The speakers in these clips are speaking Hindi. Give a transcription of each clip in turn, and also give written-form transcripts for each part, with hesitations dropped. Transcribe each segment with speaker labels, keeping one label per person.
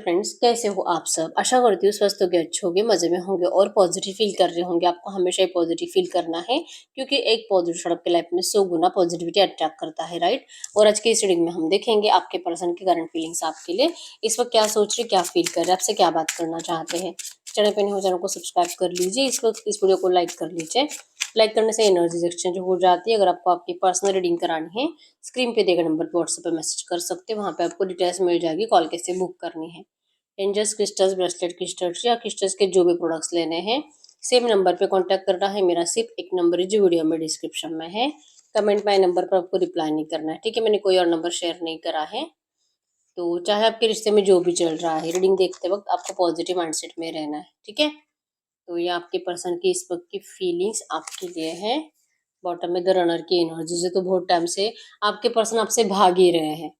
Speaker 1: फ्रेंड्स, कैसे हो आप सब। आशा करती हूँ स्वस्थ होगे, अच्छे होगे, मजे में होंगे और पॉजिटिव फील कर रहे होंगे। आपको हमेशा ही पॉजिटिव फील करना है क्योंकि एक पॉजिटिव आपके लाइफ में 100 गुना पॉजिटिविटी अट्रैक्ट करता है, राइट। और आज की इस रीडिंग में हम देखेंगे आपके पर्सन की करंट फीलिंग्स आपके लिए इस वक्त क्या सोच रहे, क्या फील कर रहे, आपसे क्या बात करना चाहते हैं। चैनल पे नहीं हो, चैनल को सब्सक्राइब कर लीजिए, इस वक्त इस वीडियो को लाइक कर लीजिए। लाइक करने से एनर्जीज एक्सचेंज हो जाती है। अगर आपको आपकी पर्सनल रीडिंग करानी है, स्क्रीन पे दिए गए नंबर पर व्हाट्सएप पर मैसेज कर सकते हैं। वहाँ पे आपको डिटेल्स मिल जाएगी, कॉल कैसे बुक करनी है। एंजल्स क्रिस्टल्स, ब्रेसलेट क्रिस्टल्स या क्रिस्टल्स के जो भी प्रोडक्ट्स लेने हैं, सेम नंबर पे कांटेक्ट करना है। मेरा सिर्फ एक नंबर है जो वीडियो में डिस्क्रिप्शन में है। कमेंट में नंबर पर आपको रिप्लाई नहीं करना है, ठीक है। मैंने कोई और नंबर शेयर नहीं करा है। तो चाहे आपके रिश्ते में जो भी चल रहा है, रीडिंग देखते वक्त आपको पॉजिटिव माइंडसेट में रहना है, ठीक है। तो ये आपके पर्सन की इस वक्त की फीलिंग्स आपके लिए है। बॉटम में द रनर की एनर्जी से तो बहुत टाइम से आपके पर्सन आपसे भाग ही रहे हैं।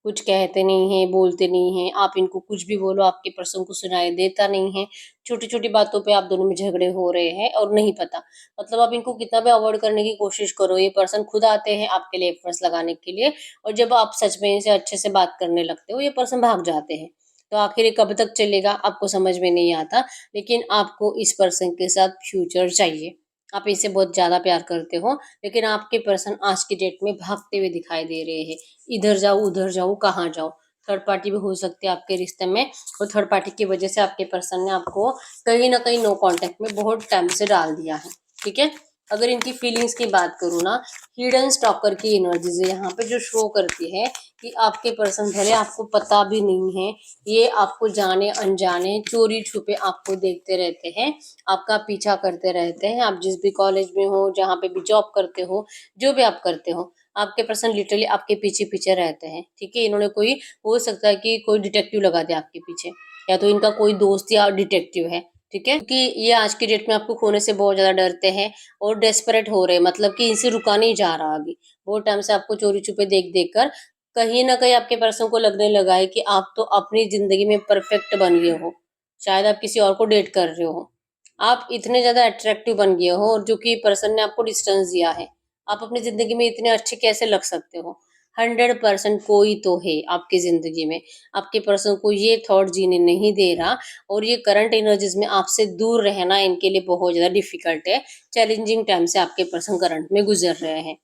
Speaker 1: कुछ कहते नहीं हैं, बोलते नहीं हैं। आप इनको कुछ भी बोलो, आपके पर्सन को सुनाई देता नहीं है। छोटी-छोटी बातों पे आप दोनों में झगड़े हो रहे हैं और नहीं पता। मतलब आप इनको कितना भी अवॉइड करने की कोशिश करो, ये पर्सन खुद आते हैं आपके लिए एफर्ट्स लगाने के लिए। और जब आप सच में इनसे अच्छे से बात करने लगते हो, ये पर्सन भाग जाते हैं। तो आखिर ये कब तक चलेगा आपको समझ में नहीं आता। लेकिन आपको इस पर्सन के साथ फ्यूचर चाहिए। आप इसे बहुत ज़्यादा प्यार करते हो, लेकिन आपके पर्सन आज की डेट में भागते हुए दिखाई दे रहे हैं। इधर जाओ, उधर जाओ, कहाँ जाओ। थर्ड पार्टी भी हो सकती है आपके रिश्ते में। और थर्ड पार्टी की वजह से आपके पर्सन ने आपको कहीं ना कहीं नो कांटेक्ट में बहुत टाइम से डाल दिया है, ठीक है। अगर इनकी फीलिंग्स की बात करूँ ना, हिडन स्टॉकर की एनर्जीज यहाँ पे जो शो करती है कि आपके पर्सन भले आपको पता भी नहीं है, ये आपको जाने अनजाने चोरी छुपे आपको देखते रहते हैं, आपका पीछा करते रहते हैं। आप जिस भी कॉलेज में हो, जहाँ पे भी जॉब करते हो, जो भी आप करते हो, आपके पर्सन लिटरली आपके पीछे पीछे रहते हैं, ठीक है। इन्होंने कोई, हो सकता है कि कोई डिटेक्टिव लगा दे आपके पीछे, या तो इनका कोई दोस्त या डिटेक्टिव है, ठीक है। क्योंकि ये आज की डेट में आपको खोने से बहुत ज्यादा डरते हैं और डेस्परेट हो रहे हैं। मतलब कि इनसे रुका नहीं जा रहा अभी। बहुत टाइम से आपको चोरी छुपे देख देख कर कहीं ना कहीं आपके पर्सन को लगने लगा है कि आप तो अपनी जिंदगी में परफेक्ट बन गए हो। शायद आप किसी और को डेट कर रहे हो। आप इतने ज्यादा अट्रैक्टिव बन गए हो, और जो कि पर्सन ने आपको डिस्टेंस दिया है, आप अपनी जिंदगी में इतने अच्छे कैसे लग सकते हो। 100% कोई तो है आपकी जिंदगी में। आपके पर्सन को ये थॉट जीने नहीं दे रहा। और ये करंट एनर्जीज में आपसे दूर रहना इनके लिए बहुत ज्यादा डिफिकल्ट है। चैलेंजिंग टाइम से आपके पर्सन करंट में गुजर रहे हैं।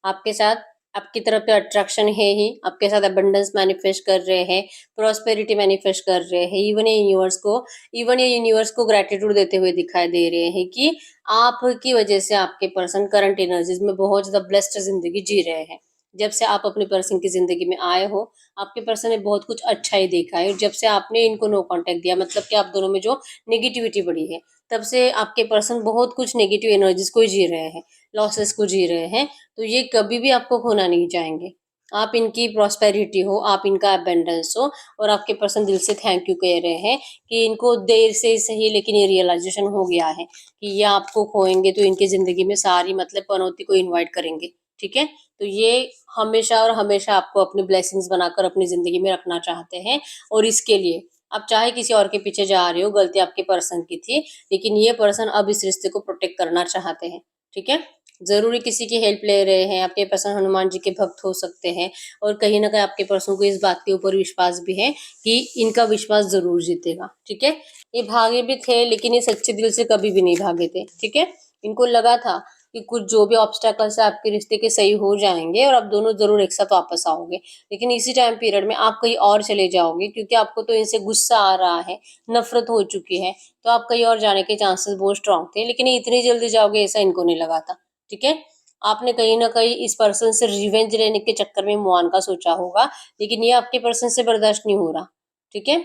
Speaker 1: आपके साथ, आपकी तरफ पे अट्रैक्शन है ही, आपके साथ अबंडेंस मैनिफेस्ट कर रहे हैं, प्रॉस्पेरिटी मैनिफेस्ट कर रहे हैं। इवन ये यूनिवर्स को ग्रेटिट्यूड देते हुए दिखाई दे रहे हैं कि आपकी वजह से आपके पर्सन करंट एनर्जीज में बहुत ज्यादा ब्लेस्ड जिंदगी जी रहे हैं। जब से आप अपने पर्सन की जिंदगी में आए हो, आपके पर्सन ने बहुत कुछ अच्छा ही देखा है। और जब से आपने इनको नो कांटेक्ट दिया, मतलब कि आप दोनों में जो नेगेटिविटी बढ़ी है, तब से आपके पर्सन बहुत कुछ नेगेटिव एनर्जीज को जी रहे हैं, लॉसेस को जी रहे हैं। तो ये कभी भी आपको खोना नहीं चाहेंगे। आप इनकी प्रॉस्पेरिटी हो, आप इनका अबेंडेंस हो। और आपके पर्सन दिल से थैंक यू कह रहे हैं कि इनको देर से सही, लेकिन ये रियलाइजेशन हो गया है कि ये आपको खोएंगे तो इनकी जिंदगी में सारी मतलब पनौती को इनवाइट करेंगे, ठीक है। तो ये हमेशा और हमेशा आपको अपनी ब्लेसिंग्स बनाकर अपनी जिंदगी में रखना चाहते हैं। और इसके लिए आप चाहे किसी और के पीछे जा रहे हो, गलती आपके पर्सन की थी, लेकिन ये पर्सन अब इस रिश्ते को प्रोटेक्ट करना चाहते हैं, ठीक है। जरूरी किसी की हेल्प ले रहे हैं। आपके पर्सन हनुमान जी के भक्त हो सकते हैं। और कहीं ना कहीं आपके पर्सन को इस बात के ऊपर विश्वास भी है कि इनका विश्वास जरूर जीतेगा, ठीक है। ये भागे भी थे, लेकिन ये सच्चे दिल से कभी भी नहीं भागे थे, ठीक है। इनको लगा था कि कुछ जो भी ऑब्स्टेकल्स है आपके रिश्ते के सही हो जाएंगे और आप दोनों जरूर एक साथ वापस आओगे। लेकिन इसी टाइम पीरियड में आप कहीं और चले जाओगे, क्योंकि आपको तो इनसे गुस्सा आ रहा है, नफरत हो चुकी है। तो आप कहीं और जाने के चांसेस बहुत स्ट्रांग थे, लेकिन ये इतनी जल्दी जाओगे ऐसा इनको नहीं लगा था, ठीक है। आपने कहीं ना कहीं इस पर्सन से रिवेंज लेने के चक्कर में मुआन का सोचा होगा, लेकिन ये आपके पर्सन से बर्दाश्त नहीं हो रहा, ठीक है।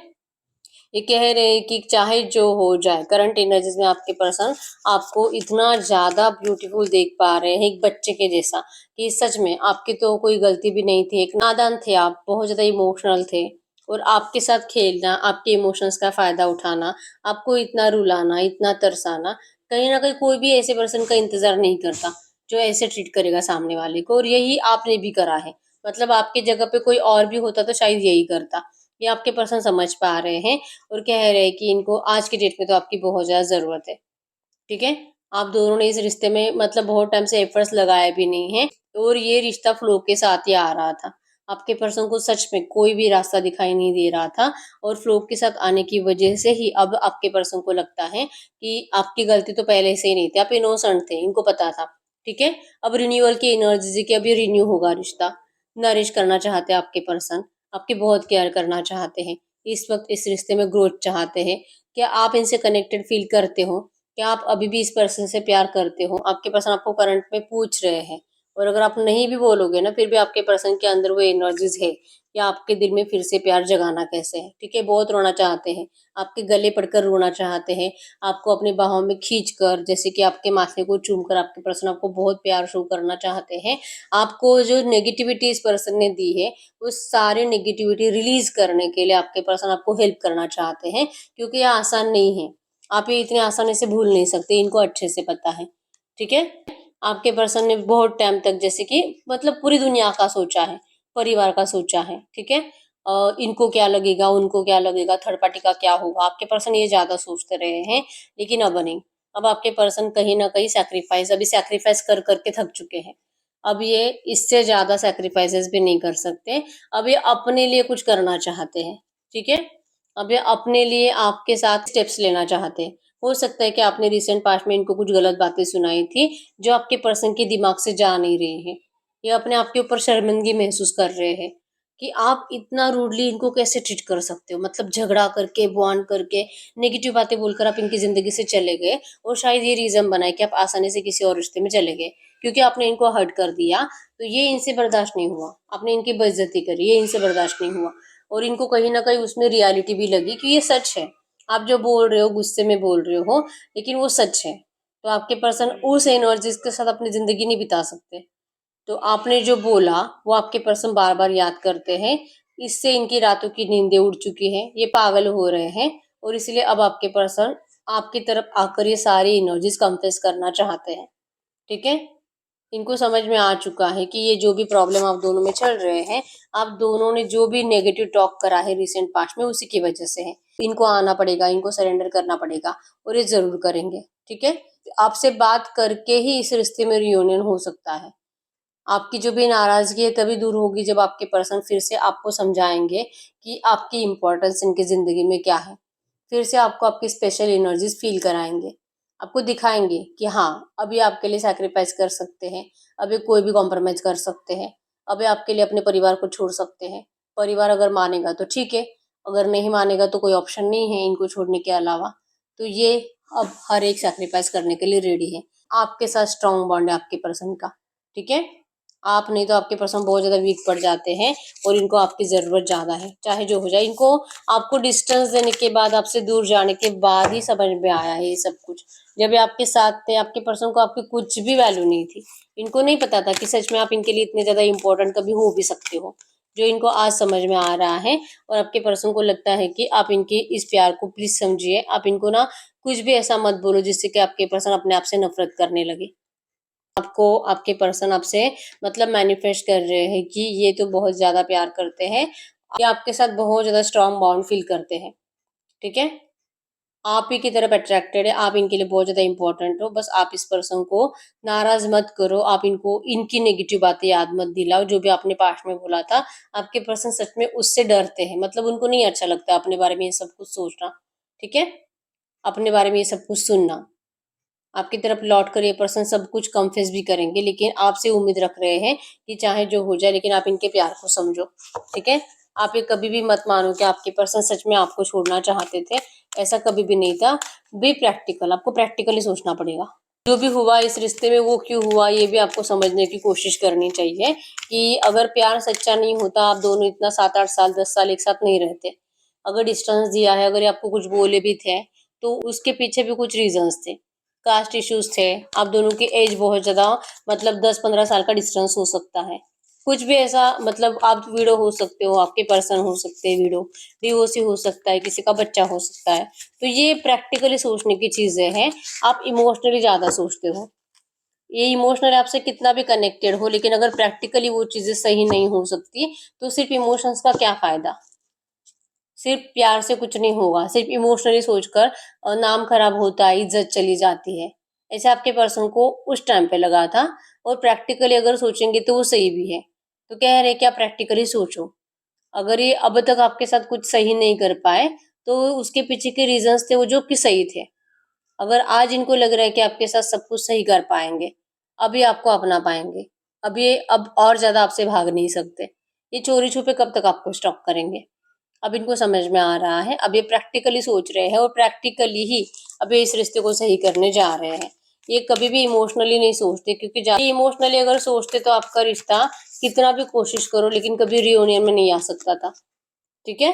Speaker 1: ये कह रहे हैं कि चाहे जो हो जाए, करंट एनर्जीज में आपके पर्सन आपको इतना ज्यादा ब्यूटीफुल देख पा रहे हैं, एक बच्चे के जैसा, कि सच में आपकी तो कोई गलती भी नहीं थी। एक नादान थे आप, बहुत ज्यादा इमोशनल थे। और आपके साथ खेलना, आपके इमोशंस का फायदा उठाना, आपको इतना रुलाना, इतना तरसाना, कहीं ना कहीं कोई भी ऐसे पर्सन का इंतजार नहीं करता जो ऐसे ट्रीट करेगा सामने वाले को। और यही आपने भी करा है। मतलब आपकी जगह पे कोई और भी होता तो शायद यही करता। ये आपके पर्सन समझ पा रहे हैं और कह रहे हैं कि इनको आज की डेट में तो आपकी बहुत ज्यादा जरूरत है, ठीक है। आप दोनों ने इस रिश्ते में मतलब बहुत टाइम से एफर्ट्स लगाए भी नहीं है, और ये रिश्ता फ्लो के साथ ही आ रहा था। आपके पर्सन को सच में कोई भी रास्ता दिखाई नहीं दे रहा था और फ्लो के साथ आने की वजह से ही अब आपके पर्सन को लगता है कि आपकी गलती तो पहले से ही नहीं थी, आप इनोसेंट थे, इनको पता था। ठीक है, अब रिन्यूअल की एनर्जी कि अभी रिन्यू होगा रिश्ता, नरिश करना चाहते हैं आपके पर्सन, आपकी बहुत केयर करना चाहते हैं, इस वक्त इस रिश्ते में ग्रोथ चाहते हैं। क्या आप इनसे कनेक्टेड फील करते हो? क्या आप अभी भी इस पर्सन से प्यार करते हो? आपके पर्सन आपको करंट में पूछ रहे हैं, और अगर आप नहीं भी बोलोगे ना, फिर भी आपके पर्सन के अंदर वो एनर्जीज है या आपके दिल में फिर से प्यार जगाना कैसे है। ठीक है, बहुत रोना चाहते हैं, आपके गले पड़कर रोना चाहते हैं, आपको अपनी बाहों में खींच कर, जैसे कि आपके माथे को चूम कर आपके पर्सन आपको बहुत प्यार शो करना चाहते हैं। आपको जो नेगेटिविटी इस पर्सन ने दी है, उस सारे नेगेटिविटी रिलीज करने के लिए आपके पर्सन आपको हेल्प करना चाहते हैं, क्योंकि ये आसान नहीं है, आप ये इतने आसानी से भूल नहीं सकते, इनको अच्छे से पता है। ठीक है, आपके पर्सन ने बहुत टाइम तक जैसे कि मतलब पूरी दुनिया का सोचा है, परिवार का सोचा है। ठीक है, इनको क्या लगेगा, उनको क्या लगेगा, थर्ड पार्टी का क्या होगा, आपके पर्सन ये ज्यादा सोचते रहे हैं। लेकिन अब नहीं, अब आपके पर्सन कहीं ना कहीं सैक्रिफाइस, अभी सैक्रिफाइस कर करके थक चुके हैं। अब ये इससे ज्यादा सैक्रिफाइसेस भी नहीं कर सकते। अब ये अपने लिए कुछ करना चाहते हैं। ठीक है, अब ये अपने लिए आपके साथ स्टेप्स लेना चाहते हैं। हो सकता है कि आपने रिसेंट पास्ट में इनको कुछ गलत बातें सुनाई थी, जो आपके पर्सन के दिमाग से जा नहीं रही है। ये अपने आप के ऊपर शर्मिंदगी महसूस कर रहे हैं कि आप इतना रूडली इनको कैसे ट्रीट कर सकते हो, मतलब झगड़ा करके, बॉन्ड करके, नेगेटिव बातें बोलकर आप इनकी जिंदगी से चले गए, और शायद ये रीजन बनाए कि आप आसानी से किसी और रिश्ते में चले गए, क्योंकि आपने इनको हर्ट कर दिया। तो ये इनसे बर्दाश्त नहीं हुआ, आपने इनकी बेइज्जती करी, ये इनसे बर्दाश्त नहीं हुआ, और इनको कहीं ना कहीं उसमें रियलिटी भी लगी कि ये सच है। आप जो बोल रहे हो गुस्से में बोल रहे हो, लेकिन वो सच है। तो आपके पर्सन उस एनर्जीज के साथ अपनी जिंदगी नहीं बिता सकते। तो आपने जो बोला वो आपके पर्सन बार बार याद करते हैं, इससे इनकी रातों की नींदें उड़ चुकी हैं, ये पागल हो रहे हैं, और इसलिए अब आपके पर्सन आपकी तरफ आकर ये सारी एनर्जीज कन्फेस करना चाहते हैं। ठीक है, इनको समझ में आ चुका है कि ये जो भी प्रॉब्लम आप दोनों में चल रहे हैं, आप दोनों ने जो भी नेगेटिव टॉक करा है रिसेंट पास्ट में, उसी की वजह से है। इनको आना पड़ेगा, इनको सरेंडर करना पड़ेगा, और ये जरूर करेंगे। ठीक है, आपसे बात करके ही इस रिश्ते में रियूनियन हो सकता है। आपकी जो भी नाराजगी है तभी दूर होगी जब आपके पर्सन फिर से आपको समझाएंगे कि आपकी इम्पोर्टेंस इनकी जिंदगी में क्या है। फिर से आपको आपकी स्पेशल एनर्जीज फील कराएंगे, आपको दिखाएंगे कि हाँ, अभी आपके लिए सैक्रिफाइस कर सकते हैं, अभी कोई भी कॉम्प्रोमाइज कर सकते हैं, अभी आपके लिए अपने परिवार को छोड़ सकते हैं। परिवार अगर मानेगा तो ठीक है, अगर नहीं मानेगा तो कोई ऑप्शन नहीं है इनको छोड़ने के अलावा। तो ये अब हर एक सैक्रिफाइस करने के लिए रेडी है। आपके साथ स्ट्रांग बॉन्ड है आपके पर्सन का। ठीक है, आप नहीं तो आपके पर्सन बहुत ज्यादा वीक पड़ जाते हैं, और इनको आपकी जरूरत ज्यादा है, चाहे जो हो जाए। इनको आपको डिस्टेंस देने के बाद, आपसे दूर जाने के बाद ही समझ में आया है ये सब कुछ। जब ये आपके साथ थे, आपके पर्सन को आपकी कुछ भी वैल्यू नहीं थी, इनको नहीं पता था कि सच में आप इनके लिए इतने ज्यादा इंपॉर्टेंट कभी हो भी सकते हो, जो इनको आज समझ में आ रहा है। और आपके पर्सन को लगता है कि आप इनके इस प्यार को प्लीज समझिए, आप इनको ना कुछ भी ऐसा मत बोलो जिससे कि आपके पर्सन अपने आप से नफरत करने लगे। आपको आपके पर्सन आपसे मतलब मैनिफेस्ट कर रहे हैं कि ये तो बहुत ज्यादा प्यार करते हैं, ये आपके साथ बहुत ज्यादा स्ट्रांग बॉन्ड फील करते हैं। ठीक है, आप ही की तरफ अट्रैक्टेड है, आप इनके लिए बहुत ज्यादा इंपॉर्टेंट हो। बस आप इस पर्सन को नाराज मत करो, आप इनको इनकी नेगेटिव बातें याद मत दिलाओ, जो भी आपने पास्ट में बोला था। आपके पर्सन सच में उससे डरते हैं, मतलब उनको नहीं अच्छा लगता अपने बारे में ये सब कुछ सोचना। ठीक है, अपने बारे में ये सब कुछ सुनना। आपकी तरफ लौट कर ये पर्सन सब कुछ कन्फेस भी करेंगे, लेकिन आपसे उम्मीद रख रहे हैं कि चाहे जो हो जाए, लेकिन आप इनके प्यार को समझो। ठीक है, आप ये कभी भी मत मानो कि आपके पर्सन सच में आपको छोड़ना चाहते थे, ऐसा कभी भी नहीं था। बी प्रैक्टिकल, आपको प्रैक्टिकली सोचना पड़ेगा। जो भी हुआ इस रिश्ते में वो क्यों हुआ, ये भी आपको समझने की कोशिश करनी चाहिए कि अगर प्यार सच्चा नहीं होता, आप दोनों इतना 7-8 साल 10 साल एक साथ नहीं रहते। अगर डिस्टेंस दिया है, अगर ये आपको कुछ बोले भी थे, तो उसके पीछे भी कुछ रीजंस थे। कास्ट इश्यूज थे, आप दोनों की एज बहुत ज्यादा, मतलब 10-15 साल का डिस्टेंस हो सकता है। कुछ भी ऐसा, मतलब आप विडो हो सकते हो, आपके पर्सन हो सकते हैं विडो, डिवोर्सी हो सकता है, किसी का बच्चा हो सकता है। तो ये प्रैक्टिकली सोचने की चीजें हैं। आप इमोशनली ज्यादा सोचते हो, ये इमोशनल आपसे कितना भी कनेक्टेड हो, लेकिन अगर प्रैक्टिकली वो चीजें सही नहीं हो सकती, तो सिर्फ इमोशंस का क्या फायदा। सिर्फ प्यार से कुछ नहीं होगा, सिर्फ इमोशनली सोचकर नाम खराब होता है, इज्जत चली जाती है। ऐसे आपके पर्सन को उस टाइम पे लगा था, और प्रैक्टिकली अगर सोचेंगे तो वो सही भी है। तो कह रहे हैं कि आप प्रैक्टिकली सोचो, अगर ये अब तक आपके साथ कुछ सही नहीं कर पाए, तो उसके पीछे के रीजंस थे वो जो कि सही थे। अगर आज इनको लग रहा है कि आपके साथ सब कुछ सही कर पाएंगे, अब ये आपको अपना पाएंगे, अब ये अब और ज्यादा आपसे भाग नहीं सकते, ये चोरी छुपे कब तक आपको स्टॉप करेंगे। अब इनको समझ में आ रहा है, अब ये प्रैक्टिकली सोच रहे हैं और प्रैक्टिकली ही अब ये इस रिश्ते को सही करने जा रहे हैं। ये कभी भी इमोशनली नहीं सोचते, क्योंकि इमोशनली अगर सोचते तो आपका रिश्ता कितना भी कोशिश करो लेकिन कभी रियूनियन में नहीं आ सकता था। ठीक है,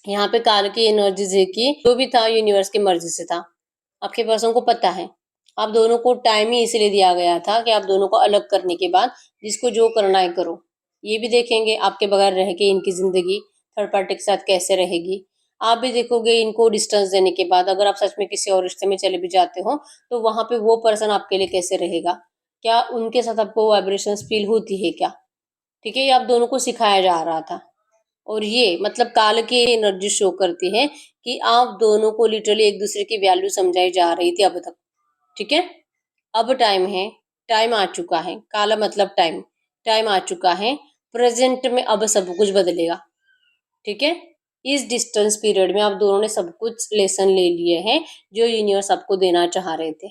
Speaker 1: यहाँ पे काल की एनर्जीज है कि जो भी था यूनिवर्स की मर्जी से था। आपके पर्सन को पता है, आप दोनों को टाइम ही इसलिए दिया गया था कि आप दोनों को अलग करने के बाद जिसको जो करना है करो। ये भी देखेंगे आपके बगैर रह के इनकी जिंदगी थर्ड पार्टी के साथ कैसे रहेगी। आप भी देखोगे इनको डिस्टेंस देने के बाद अगर आप सच में किसी और रिश्ते में चले भी जाते हो, तो वहां पे वो पर्सन आपके लिए कैसे रहेगा, क्या उनके साथ आपको वाइब्रेशंस फील होती है क्या। ठीक है, ये आप दोनों को सिखाया जा रहा था। और ये मतलब काल की एनर्जी शो करती है कि आप दोनों को लिटरली एक दूसरे की वैल्यू समझाई जा रही थी अब तक। ठीक है, अब टाइम है, टाइम आ चुका है, काला मतलब टाइम, टाइम आ चुका है, प्रेजेंट में अब सब कुछ बदलेगा। ठीक है, इस डिस्टेंस पीरियड में आप दोनों ने सब कुछ लेसन ले लिए हैं जो यूनिवर्स आपको देना चाह रहे थे।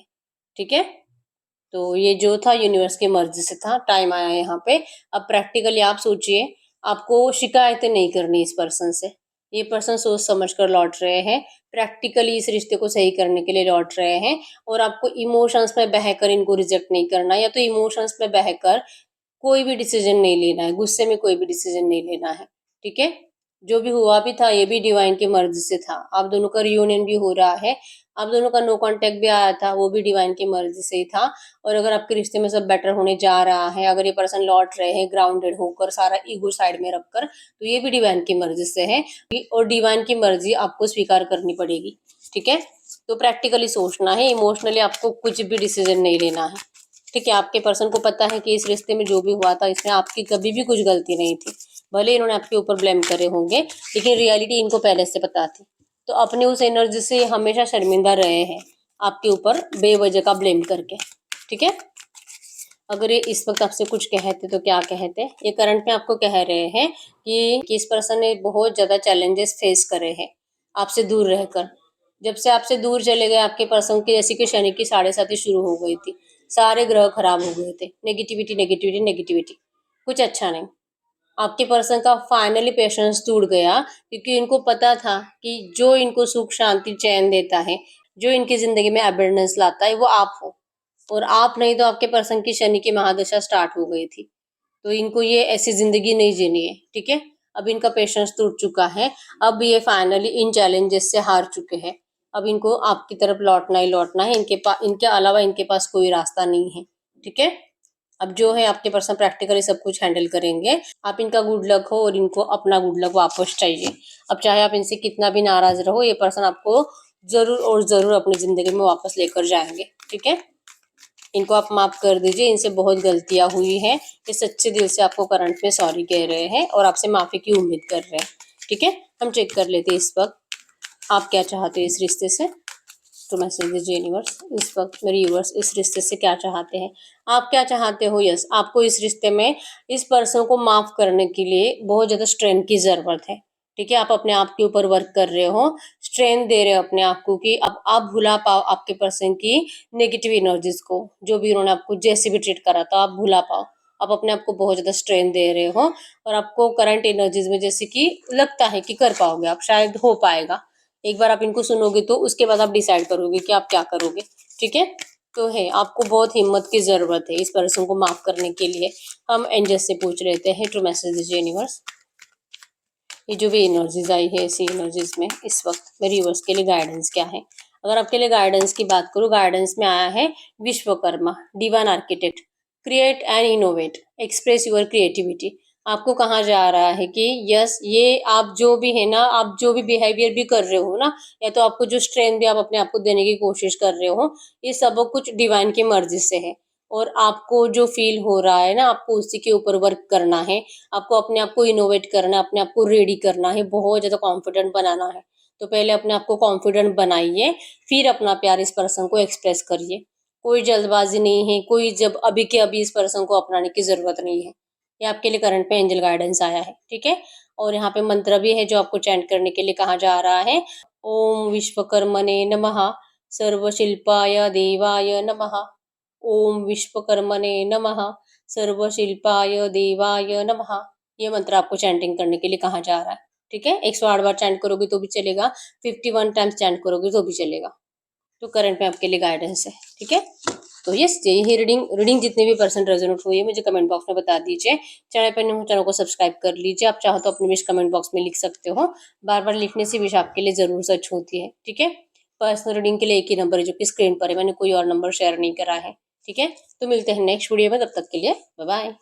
Speaker 1: ठीक है, तो ये जो था यूनिवर्स की मर्जी से था, टाइम आया यहाँ पे। अब प्रैक्टिकली आप सोचिए, आपको शिकायतें नहीं करनी इस पर्सन से। ये पर्सन सोच समझ कर लौट रहे हैं, प्रैक्टिकली इस रिश्ते को सही करने के लिए लौट रहे हैं। और आपको इमोशंस में बहकर इनको रिजेक्ट नहीं करना, या तो इमोशंस में बहकर कोई भी डिसीजन नहीं लेना है, गुस्से में कोई भी डिसीजन नहीं लेना है। ठीक है, जो भी हुआ भी था ये भी डिवाइन की मर्जी से था। आप दोनों का रियूनियन भी हो रहा है, आप दोनों का नो कांटेक्ट भी आया था, वो भी डिवाइन की मर्जी से ही था। और अगर आपके रिश्ते में सब बेटर होने जा रहा है, अगर ये पर्सन लौट रहे हैं ग्राउंडेड होकर, सारा ईगो साइड में रखकर, तो ये भी डिवाइन की मर्जी से है। और डिवाइन की मर्जी आपको स्वीकार करनी पड़ेगी। ठीक है, तो प्रैक्टिकली सोचना है, इमोशनली आपको कुछ भी डिसीजन नहीं लेना है। ठीक है, आपके पर्सन को पता है कि इस रिश्ते में जो भी हुआ था इसमें आपकी कभी भी कुछ गलती नहीं थी। भले इन्होंने आपके ऊपर ब्लेम करे होंगे, लेकिन रियलिटी इनको पहले से पता थी। तो अपने उस एनर्जी से हमेशा शर्मिंदा रहे हैं आपके ऊपर बेवजह का ब्लेम करके। ठीक है, अगर ये इस वक्त आपसे कुछ कहते तो क्या कहते, ये करंट में आपको कह रहे हैं कि इस पर्सन ने बहुत ज्यादा चैलेंजेस फेस करे हैं आपसे दूर रहकर। जब से आपसे दूर चले गए आपके पर्सन की, जैसे कि शनि की 7.5 शुरू हो गई थी, सारे ग्रह खराब हो गए थे, नेगेटिविटी नेगेटिविटी नेगेटिविटी, कुछ अच्छा नहीं। आपके पर्सन का फाइनली पेशेंस टूट गया, क्योंकि इनको पता था कि जो इनको सुख शांति चैन देता है, जो इनकी जिंदगी में अबेंडेंस लाता है, वो आप हो। और आप नहीं तो आपके पर्सन की शनि की महादशा स्टार्ट हो गई थी, तो इनको ये ऐसी जिंदगी नहीं जीनी है। ठीक है, अब इनका पेशेंस टूट चुका है, अब ये फाइनली इन चैलेंजेस से हार चुके हैं। अब इनको आपकी तरफ लौटना ही लौटना है, इनके अलावा इनके पास कोई रास्ता नहीं है। ठीक है, अब जो है आपके पर्सन प्रैक्टिकली सब कुछ हैंडल करेंगे। आप इनका गुड लक हो और इनको अपना गुड लक वापस चाहिए। अब चाहे आप इनसे कितना भी नाराज रहो, ये पर्सन आपको जरूर और जरूर अपनी जिंदगी में वापस लेकर जाएंगे। ठीक है, इनको आप माफ कर दीजिए, इनसे बहुत गलतियां हुई हैं, ये सच्चे दिल से आपको करंट में सॉरी कह रहे हैं और आपसे माफी की उम्मीद कर रहे हैं। ठीक है, हम चेक कर लेते हैं इस वक्त आप क्या चाहते हैं इस रिश्ते से। तो मैसेज दीजिए यूनिवर्स, इस वक्त मेरे यूनिवर्स इस रिश्ते से क्या चाहते हैं, आप क्या चाहते हो। यस, आपको इस रिश्ते में इस पर्सन को माफ करने के लिए बहुत ज्यादा स्ट्रेंथ की जरूरत है। ठीक है, आप अपने आप के ऊपर वर्क कर रहे हो, स्ट्रेंथ दे रहे हो अपने आप को कि अब आप भुला पाओ आपके पर्सन की नेगेटिव एनर्जीज को, जो भी उन्होंने आपको जैसे भी ट्रीट करा था आप भुला पाओ। आप अपने आप को बहुत ज्यादा स्ट्रेंथ दे रहे हो और आपको करंट एनर्जीज में जैसे कि लगता है कि कर पाओगे, आप शायद हो पाएगा। एक बार आप इनको सुनोगे तो उसके बाद आप डिसाइड करोगे कि आप क्या करोगे। ठीक है, तो है आपको बहुत हिम्मत की जरूरत है इस पर्सन को माफ करने के लिए। हम एंजल से पूछ लेते हैं, ट्रू मैसेज दीजिए यूनिवर्स, ये जो भी एनर्जीज आई है इसी एनर्जीज में इस वक्त मेरे यूनिवर्स के लिए गाइडेंस क्या है। अगर आपके लिए गाइडेंस की बात करूँ, गाइडेंस में आया है Vishwakarma divine architect, create and innovate, express your creativity. आपको कहा जा रहा है कि यस, ये आप जो भी है ना, आप जो भी बिहेवियर भी कर रहे हो ना, या तो आपको जो स्ट्रेंथ भी आप अपने आप को देने की कोशिश कर रहे हो, ये सब कुछ डिवाइन की मर्जी से है। और आपको जो फील हो रहा है ना, आपको उसी के ऊपर वर्क करना है। आपको अपने आप को इनोवेट करना है, अपने आप को रेडी करना है, बहुत ज्यादा कॉन्फिडेंट बनाना है। तो पहले अपने आप को कॉन्फिडेंट बनाइए, फिर अपना प्यार इस पर्सन को एक्सप्रेस करिए। कोई जल्दबाजी नहीं है, कोई जब अभी के अभी इस पर्सन को अपनाने की जरूरत नहीं है। ये आपके लिए करंट में एंजल गाइडेंस आया है, ठीक है। और यहाँ पे मंत्र भी है जो आपको चैंट करने के लिए कहा जा रहा है। ओम विश्वकर्मणे नमः, सर्वशिल्पाय देवाय नमः। ओम विश्वकर्मणे नमः, सर्वशिल्पाय देवाय नमः। ये मंत्र आपको चैंटिंग करने के लिए कहा जा रहा है, ठीक है। 108 बार चैंट करोगे तो भी चलेगा, 51 टाइम्स चैंट करोगे तो भी चलेगा। तो करंट में आपके लिए गाइडेंस है, ठीक है। तो यस, यही रीडिंग जितने भी पर्सन रेजोनेट हुई है मुझे कमेंट बॉक्स में बता दीजिए। चैनल पर न्यू चैनल को सब्सक्राइब कर लीजिए। आप चाहो तो अपनी विश कमेंट बॉक्स में लिख सकते हो। बार बार लिखने से विश आपके लिए जरूर सच होती है, ठीक है। पर्सनल रीडिंग के लिए एक ही नंबर है जो कि स्क्रीन पर है, मैंने कोई और नंबर शेयर नहीं करा है, ठीक है। तो मिलते हैं नेक्स्ट वीडियो में, तब तक के लिए बाय बाय।